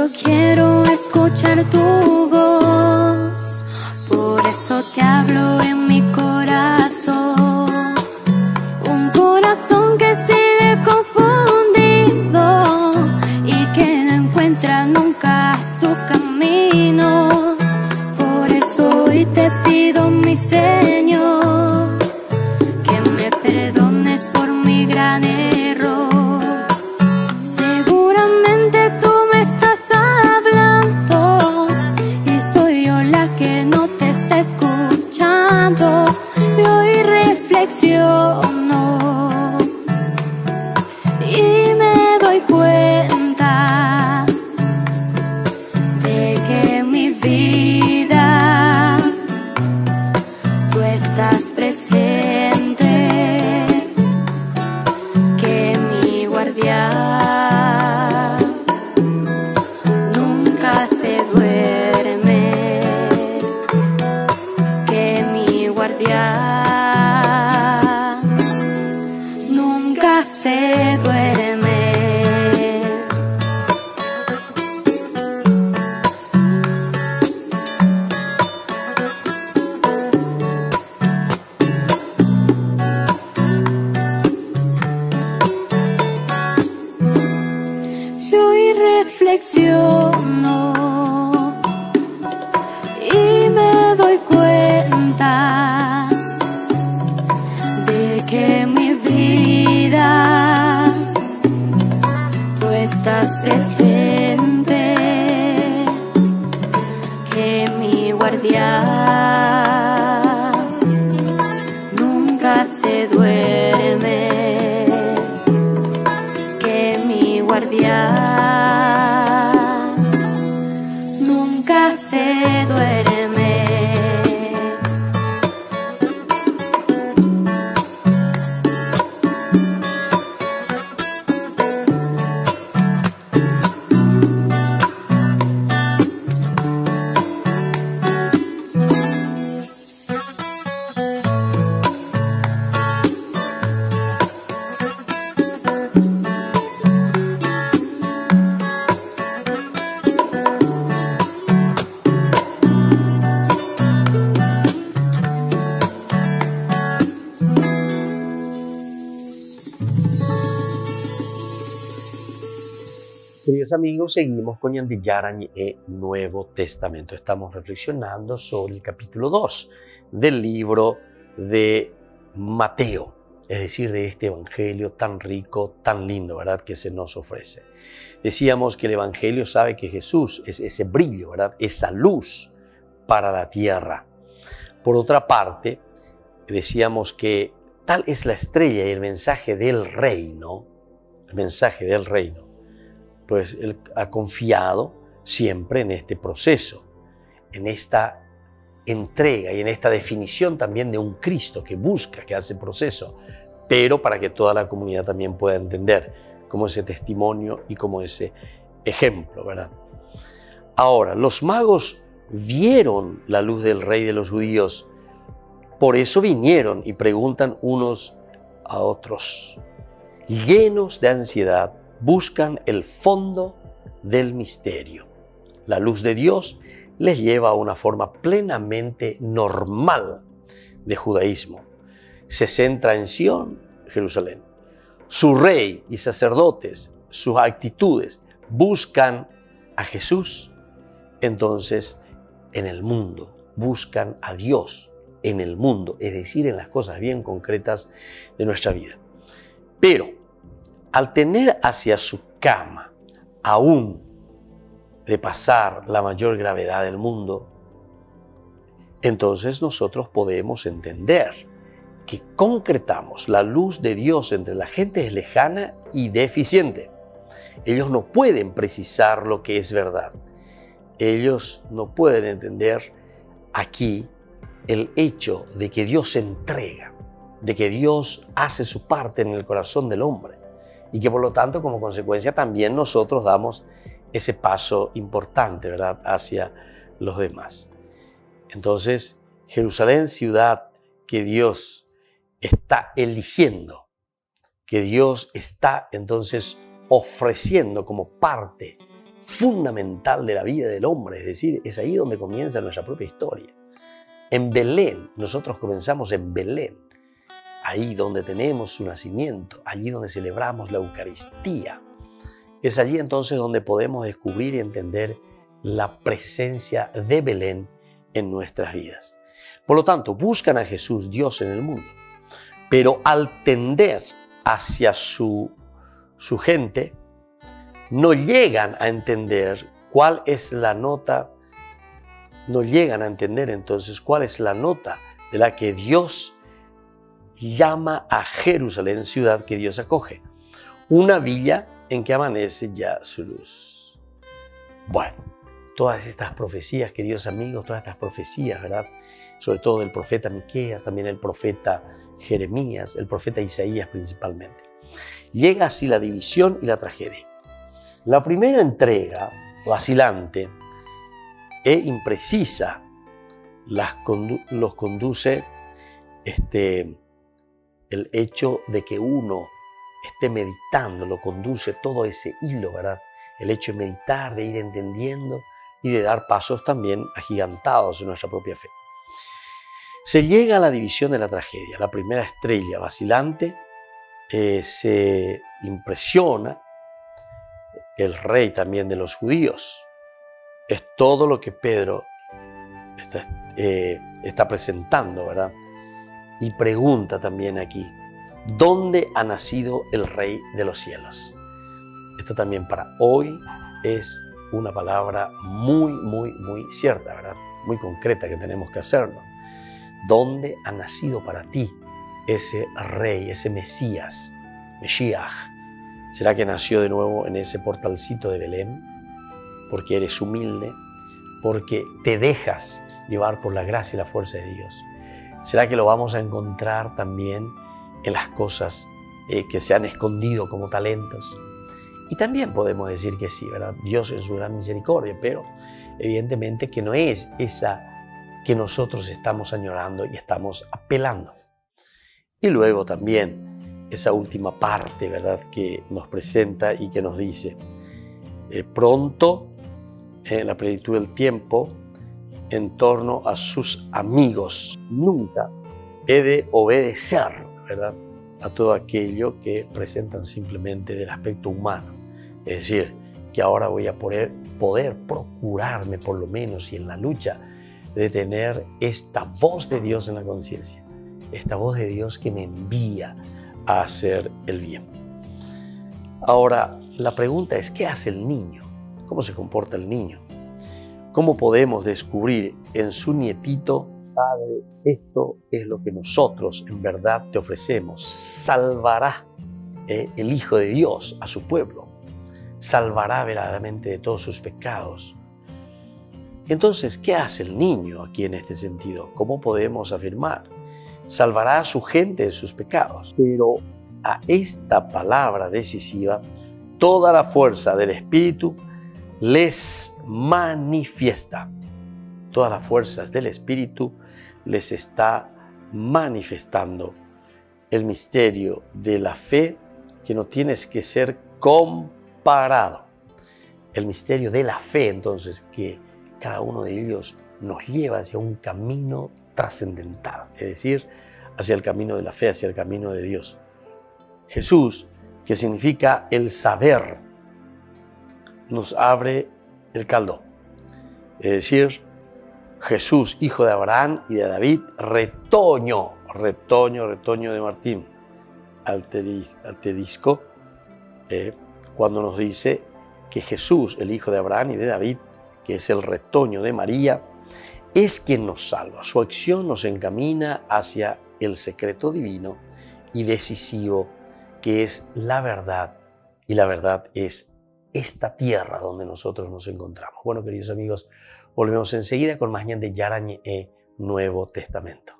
Speaker 9: Solo quiero escuchar tu voz, por eso te hablo en mi corazón. Un corazón que sigue confundido y que no encuentra nunca su camino. Por eso hoy te pido, mi Señor, que me perdones por mi gran error. Seguramente tú me estás hablando y soy yo la que no te está escuchando. Y hoy reflexiono y me doy cuenta de que en mi vida tú estás presente, que mi guardián nunca se duerme, que mi guardián nunca se duerme. Yo hoy reflexiono y me doy cuenta de que en mi vida tú estás presente, que mi guardián nunca se duerme, que mi guardián nunca se duerme.
Speaker 1: Queridos amigos, seguimos con Ñan de Yarañ e Nuevo Testamento. Estamos reflexionando sobre el capítulo 2 del libro de Mateo, es decir, de este evangelio tan rico, tan lindo, ¿verdad?, que se nos ofrece. Decíamos que el evangelio sabe que Jesús es ese brillo, ¿verdad?, esa luz para la tierra. Por otra parte, decíamos que tal es la estrella y el mensaje del reino, pues Él ha confiado siempre en este proceso, en esta entrega y en esta definición también de un Cristo que busca, que hace proceso, pero para que toda la comunidad también pueda entender como ese testimonio y como ese ejemplo, ¿verdad? Ahora, los magos vieron la luz del Rey de los judíos, por eso vinieron y preguntan unos a otros, llenos de ansiedad, buscan el fondo del misterio. La luz de Dios les lleva a una forma plenamente normal de judaísmo. Se centra en Sión, Jerusalén. Su rey y sacerdotes, sus actitudes, buscan a Jesús. Entonces, en el mundo, buscan a Dios en el mundo, es decir, en las cosas bien concretas de nuestra vida. Pero, al tener hacia su cama aún de pasar la mayor gravedad del mundo, entonces nosotros podemos entender que concretamos la luz de Dios entre la gente es lejana y deficiente. Ellos no pueden precisar lo que es verdad. Ellos no pueden entender aquí el hecho de que Dios se entrega, de que Dios hace su parte en el corazón del hombre. Y que por lo tanto, como consecuencia, también nosotros damos ese paso importante, ¿verdad?, hacia los demás. Entonces, Jerusalén, ciudad que Dios está eligiendo, que Dios está entonces ofreciendo como parte fundamental de la vida del hombre, es decir, es ahí donde comienza nuestra propia historia. En Belén, nosotros comenzamos en Belén, ahí donde tenemos su nacimiento, allí donde celebramos la Eucaristía. Es allí entonces donde podemos descubrir y entender la presencia de Belén en nuestras vidas. Por lo tanto, buscan a Jesús, Dios en el mundo, pero al tender hacia su gente, no llegan a entender cuál es la nota, no llegan a entender entonces cuál es la nota de la que Dios llama a Jerusalén, ciudad que Dios acoge, una villa en que amanece ya su luz. Bueno, todas estas profecías, queridos amigos, todas estas profecías, ¿verdad? Sobre todo del profeta Miqueas, también el profeta Jeremías, el profeta Isaías principalmente. Llega así la división y la tragedia. La primera entrega, vacilante e imprecisa, los conduce el hecho de que uno esté meditando, lo conduce todo ese hilo, ¿verdad? El hecho de meditar, de ir entendiendo y de dar pasos también agigantados en nuestra propia fe. Se llega a la división de la tragedia. La primera estrella vacilante se impresiona, el rey también de los judíos. Es todo lo que Pedro está presentando, ¿verdad? Y pregunta también aquí, ¿dónde ha nacido el Rey de los cielos? Esto también para hoy es una palabra muy cierta, ¿verdad? Muy concreta que tenemos que hacerlo. ¿Dónde ha nacido para ti ese Rey, ese Mesías, Mesías? ¿Será que nació de nuevo en ese portalcito de Belén? Porque eres humilde, porque te dejas llevar por la gracia y la fuerza de Dios. ¿Será que lo vamos a encontrar también en las cosas que se han escondido como talentos? Y también podemos decir que sí, ¿verdad? Dios en su gran misericordia, pero evidentemente que no es esa que nosotros estamos añorando y estamos apelando. Y luego también esa última parte, ¿verdad?, que nos presenta y que nos dice, pronto, en la plenitud del tiempo, en torno a sus amigos, nunca he de obedecer, ¿verdad?, a todo aquello que presentan simplemente del aspecto humano. Es decir, que ahora voy a poder procurarme por lo menos y en la lucha de tener esta voz de Dios en la conciencia, esta voz de Dios que me envía a hacer el bien. Ahora, la pregunta es, ¿qué hace el niño? ¿Cómo se comporta el niño? ¿Cómo podemos descubrir en su nietito, Padre, esto es lo que nosotros en verdad te ofrecemos? Salvará el Hijo de Dios a su pueblo. Salvará verdaderamente de todos sus pecados. Entonces, ¿qué hace el niño aquí en este sentido? ¿Cómo podemos afirmar? Salvará a su gente de sus pecados. Pero a esta palabra decisiva, toda la fuerza del Espíritu les manifiesta. Todas las fuerzas del Espíritu les está manifestando el misterio de la fe que no tienes que ser comparado. El misterio de la fe, entonces, que cada uno de ellos nos lleva hacia un camino trascendental, es decir, hacia el camino de la fe, hacia el camino de Dios. Jesús, que significa el saber, nos abre el caldo. Es decir, Jesús, hijo de Abraham y de David, retoño de Martín, altedisco, cuando nos dice que Jesús, el hijo de Abraham y de David, que es el retoño de María, es quien nos salva. Su acción nos encamina hacia el secreto divino y decisivo que es la verdad, y la verdad es esta tierra donde nosotros nos encontramos. Bueno, queridos amigos, volvemos enseguida con más Ñan de Yara Ñe Nuevo Testamento.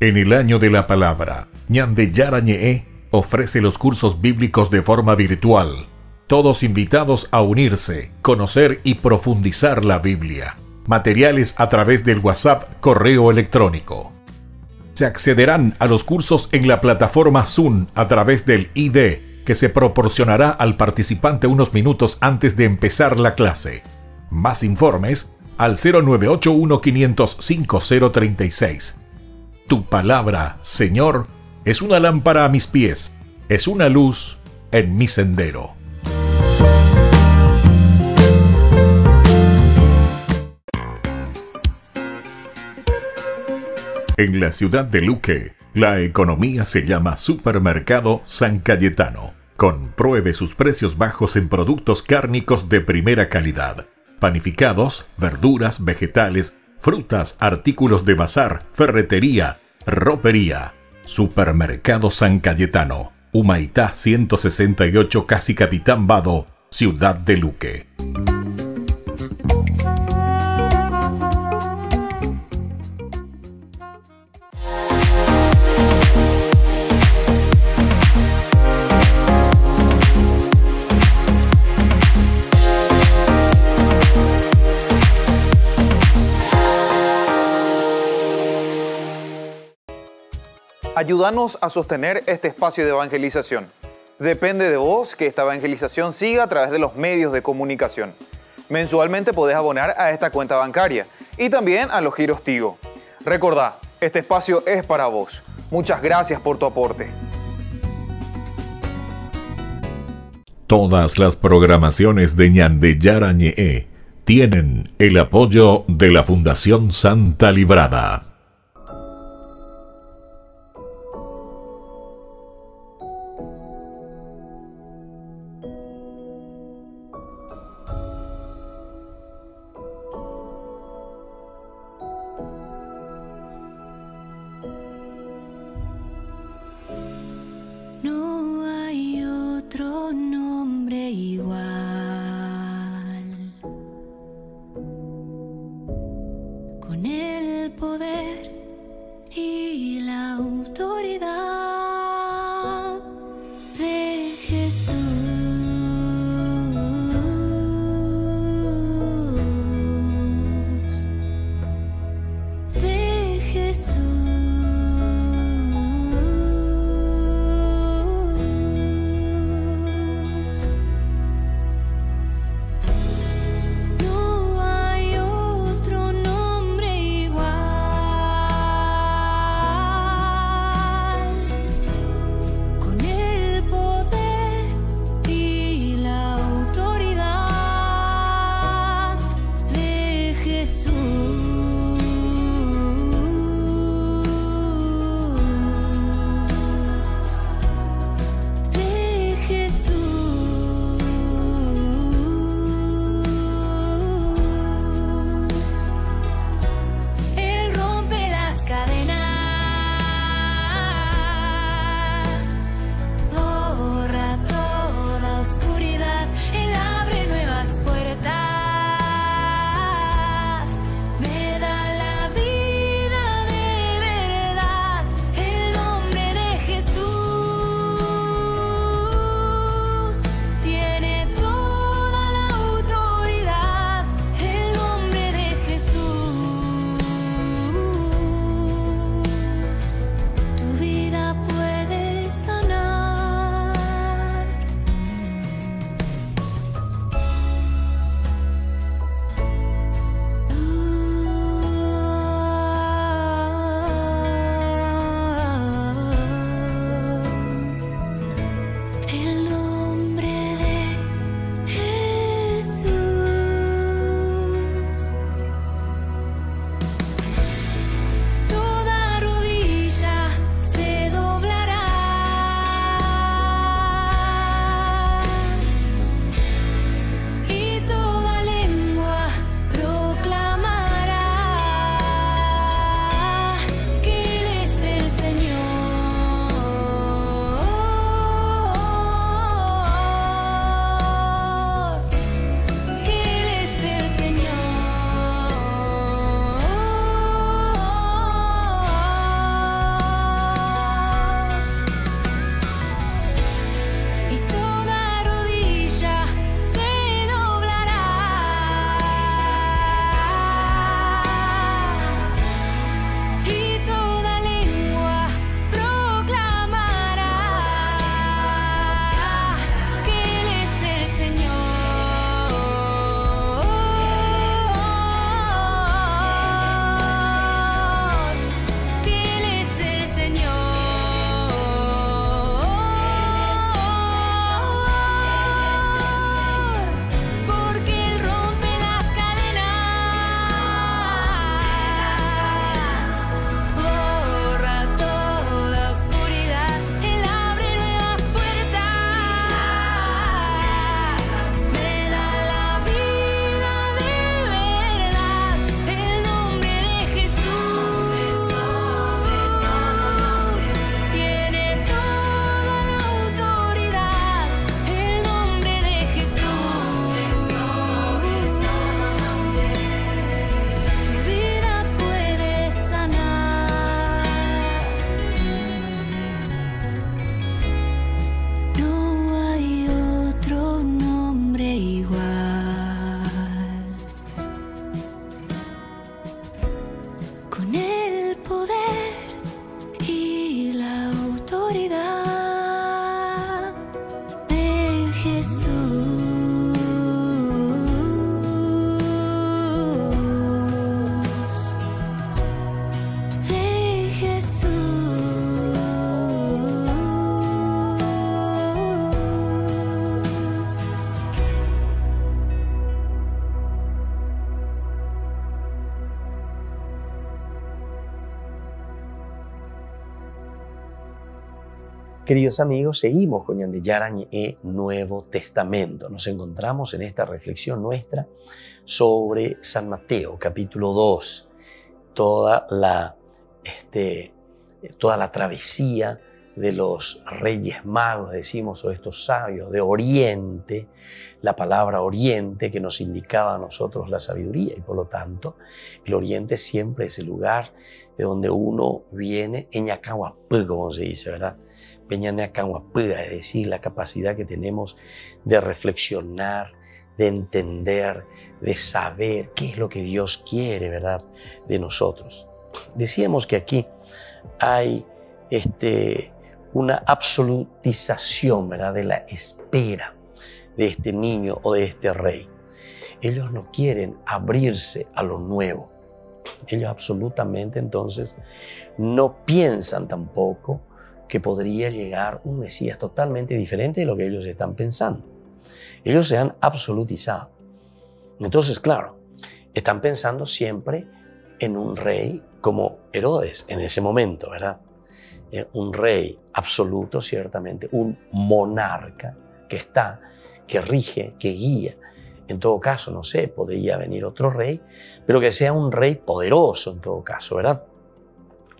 Speaker 2: En el año de la palabra, Ñande Yara Ñe'e ofrece los cursos bíblicos de forma virtual. Todos invitados a unirse, conocer y profundizar la Biblia. Materiales a través del WhatsApp, correo electrónico. Se accederán a los cursos en la plataforma Zoom a través del ID, que se proporcionará al participante unos minutos antes de empezar la clase. Más informes al 0981-500-5036. Tu palabra, Señor, es una lámpara a mis pies, es una luz en mi sendero. En la ciudad de Luque, la economía se llama Supermercado San Cayetano. Compruebe sus precios bajos en productos cárnicos de primera calidad. Panificados, verduras, vegetales, frutas, artículos de bazar, ferretería, ropería. Supermercado San Cayetano, Humaitá 168, Casi Capitán Vado, Ciudad de Luque.
Speaker 7: Ayúdanos a sostener este espacio de evangelización. Depende de vos que esta evangelización siga a través de los medios de comunicación. Mensualmente podés abonar a esta cuenta bancaria y también a los giros Tigo. Recordá, este espacio es para vos. Muchas gracias por tu aporte.
Speaker 2: Todas las programaciones de Ñande Yara Ñe'e tienen el apoyo de la Fundación Santa Librada.
Speaker 9: No hay otro nombre igual, con el poder y la autoridad de Jesús, de Jesús.
Speaker 1: Queridos amigos, seguimos con Ñande Yarañe Nuevo Testamento. Nos encontramos en esta reflexión nuestra sobre San Mateo, capítulo 2. Toda la travesía de los reyes magos, decimos, o estos sabios de Oriente, la palabra Oriente que nos indicaba a nosotros la sabiduría, y por lo tanto el Oriente siempre es el lugar de donde uno viene, Eñacahuapú, como se dice, ¿verdad? Peñaneacahuapú, es decir, la capacidad que tenemos de reflexionar, de entender, de saber qué es lo que Dios quiere, ¿verdad?, de nosotros. Decíamos que aquí hay una absolutización, ¿verdad?, de la espera de este niño o de este rey. Ellos no quieren abrirse a lo nuevo. Ellos absolutamente entonces no piensan tampoco que podría llegar un Mesías totalmente diferente de lo que ellos están pensando. Ellos se han absolutizado. Entonces, claro, están pensando siempre en un rey como Herodes en ese momento, ¿verdad? Un rey absoluto, ciertamente, un monarca que rige, que guía. En todo caso, no sé, podría venir otro rey, pero que sea un rey poderoso en todo caso, ¿verdad?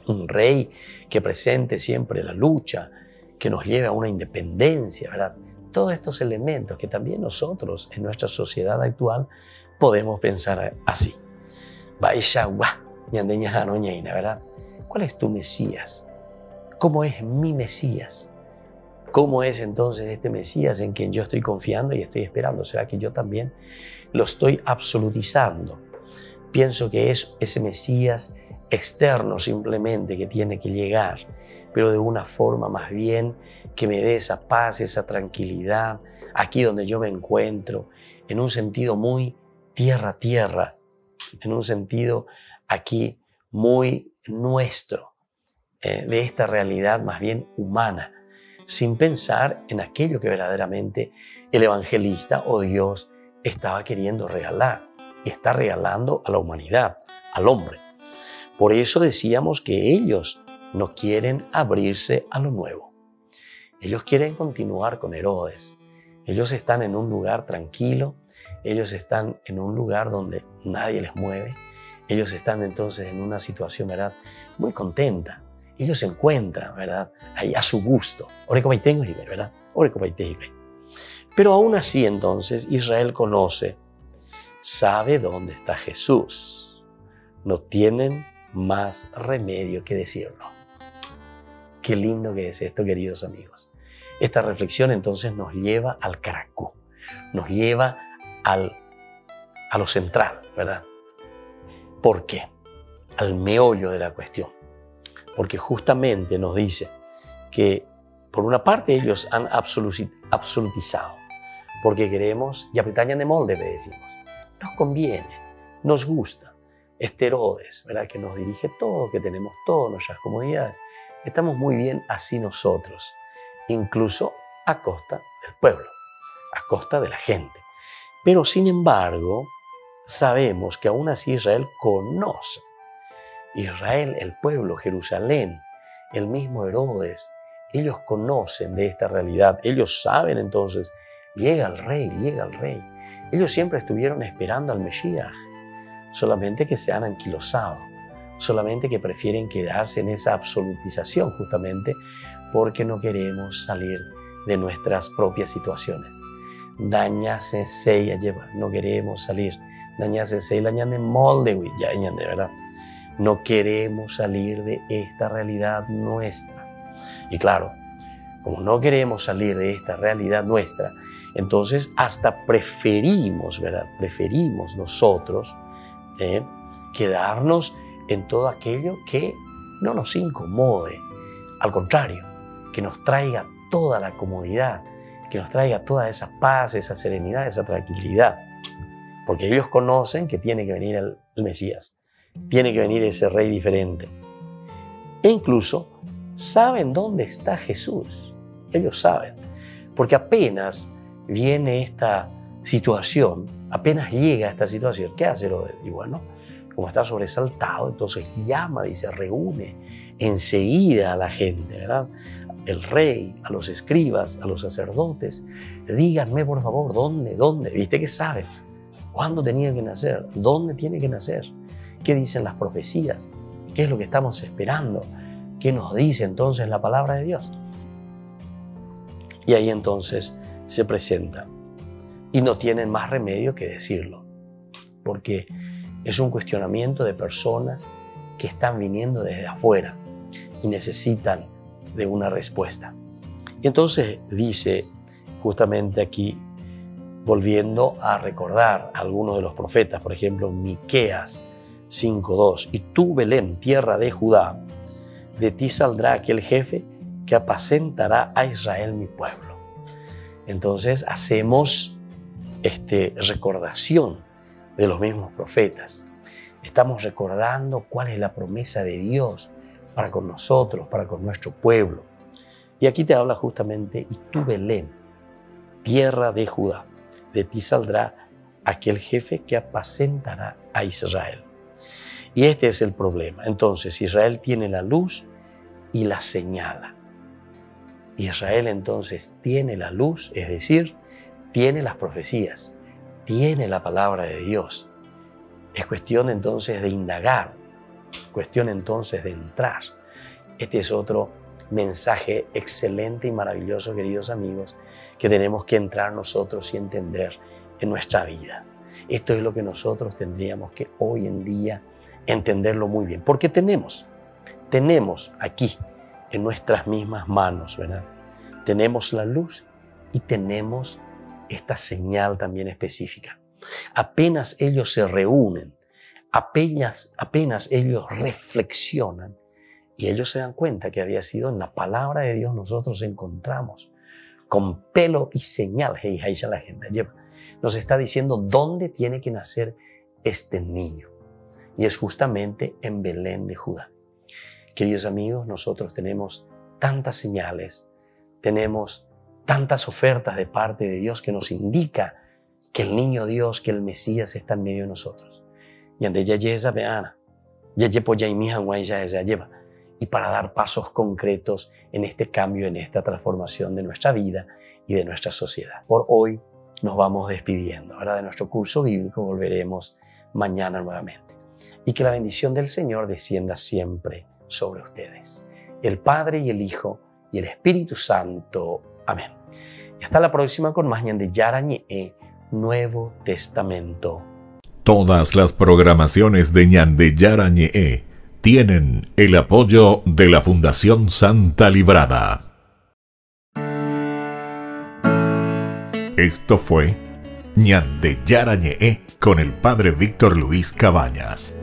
Speaker 1: Un rey que presente siempre la lucha, que nos lleve a una independencia, ¿verdad? Todos estos elementos que también nosotros en nuestra sociedad actual podemos pensar así. ¿Verdad? ¿Cuál es tu Mesías? ¿Cómo es mi Mesías? ¿Cómo es entonces este Mesías en quien yo estoy confiando y estoy esperando? ¿Será que yo también lo estoy absolutizando? Pienso que es ese Mesías externo simplemente que tiene que llegar, pero de una forma más bien que me dé esa paz, esa tranquilidad, aquí donde yo me encuentro, en un sentido muy tierra a tierra, en un sentido aquí muy nuestro, de esta realidad más bien humana, sin pensar en aquello que verdaderamente el evangelista o Dios estaba queriendo regalar y está regalando a la humanidad, al hombre. Por eso decíamos que ellos no quieren abrirse a lo nuevo. Ellos quieren continuar con Herodes. Ellos están en un lugar tranquilo, ellos están en un lugar donde nadie les mueve, ellos están entonces en una situación, ¿verdad?, muy contenta. Ellos se encuentran, ¿verdad?, ahí a su gusto. ¿Verdad? Pero aún así entonces Israel conoce, sabe dónde está Jesús. No tienen más remedio que decirlo. Qué lindo que es esto, queridos amigos. Esta reflexión entonces nos lleva al caracú, nos lleva a lo central, ¿verdad? ¿Por qué? Al meollo de la cuestión. Porque justamente nos dice que por una parte ellos han absolutizado, porque queremos, y apretañan de molde, le decimos, nos conviene, nos gusta. Este Herodes, ¿verdad?, que nos dirige todo, que tenemos todas nuestras comodidades. Estamos muy bien así nosotros, incluso a costa del pueblo, a costa de la gente. Pero sin embargo, sabemos que aún así Israel conoce. Israel, el pueblo, Jerusalén, el mismo Herodes, ellos conocen de esta realidad. Ellos saben entonces, llega el rey, llega el rey. Ellos siempre estuvieron esperando al Mesías, solamente que se han anquilosado, solamente que prefieren quedarse en esa absolutización justamente porque no queremos salir de nuestras propias situaciones. Dañase seya lleva, no queremos salir. Dañase seya la ñande molde, ya ñande, ¿verdad? No queremos salir de esta realidad nuestra. Y claro, como no queremos salir de esta realidad nuestra, entonces hasta preferimos, ¿verdad? Preferimos nosotros quedarnos en todo aquello que no nos incomode. Al contrario, que nos traiga toda la comodidad, que nos traiga toda esa paz, esa serenidad, esa tranquilidad. Porque ellos conocen que tiene que venir el Mesías, tiene que venir ese rey diferente. E incluso saben dónde está Jesús. Ellos saben, porque apenas viene esta situación, apenas llega esta situación, ¿qué hace Herodes? Y bueno, como está sobresaltado, entonces llama y se reúne enseguida a la gente, ¿verdad? el rey, a los escribas, a los sacerdotes, díganme por favor, ¿dónde? ¿Viste que saben? ¿Cuándo tenía que nacer? ¿Dónde tiene que nacer? ¿Qué dicen las profecías? ¿Qué es lo que estamos esperando? ¿Qué nos dice entonces la palabra de Dios? Y ahí entonces se presenta. Y no tienen más remedio que decirlo, porque es un cuestionamiento de personas que están viniendo desde afuera y necesitan de una respuesta. Y entonces dice justamente aquí, volviendo a recordar a algunos de los profetas, por ejemplo, Miqueas 5:2, y tú, Belén, tierra de Judá, de ti saldrá aquel jefe que apacentará a Israel mi pueblo. Entonces hacemos recordación de los mismos profetas. Estamos recordando cuál es la promesa de Dios para con nosotros, para con nuestro pueblo. Y aquí te habla justamente, y tú, Belén, tierra de Judá, de ti saldrá aquel jefe que apacentará a Israel. Y este es el problema. Entonces Israel tiene la luz y la señala. Israel entonces tiene la luz, es decir, tiene las profecías, tiene la palabra de Dios. Es cuestión entonces de indagar, cuestión entonces de entrar. Este es otro mensaje excelente y maravilloso, queridos amigos, que tenemos que entrar nosotros y entender en nuestra vida. Esto es lo que nosotros tendríamos que hoy en día entenderlo muy bien, porque tenemos aquí en nuestras mismas manos, ¿verdad? Tenemos la luz y tenemos esta señal también específica. Apenas ellos se reúnen, apenas ellos reflexionan y ellos se dan cuenta que había sido en la palabra de Dios nosotros encontramos con pelo y señal. Hey, ahí ya la gente lleva. Nos está diciendo dónde tiene que nacer este niño. Y es justamente en Belén de Judá. Queridos amigos, nosotros tenemos tantas señales, tenemos tantas ofertas de parte de Dios que nos indica que el niño Dios, que el Mesías está en medio de nosotros. Y para dar pasos concretos en este cambio, en esta transformación de nuestra vida y de nuestra sociedad. Por hoy nos vamos despidiendo, ¿verdad? De nuestro curso bíblico volveremos mañana nuevamente. Y que la bendición del Señor descienda siempre sobre ustedes. El Padre y el Hijo y el Espíritu Santo. Amén. Y hasta la próxima con más Ñan de Yarañe, Nuevo Testamento.
Speaker 2: Todas las programaciones de Ñan de Yarañe tienen el apoyo de la Fundación Santa Librada. Esto fue Ñan de Yarañe con el Padre Víctor Luis Cabañas.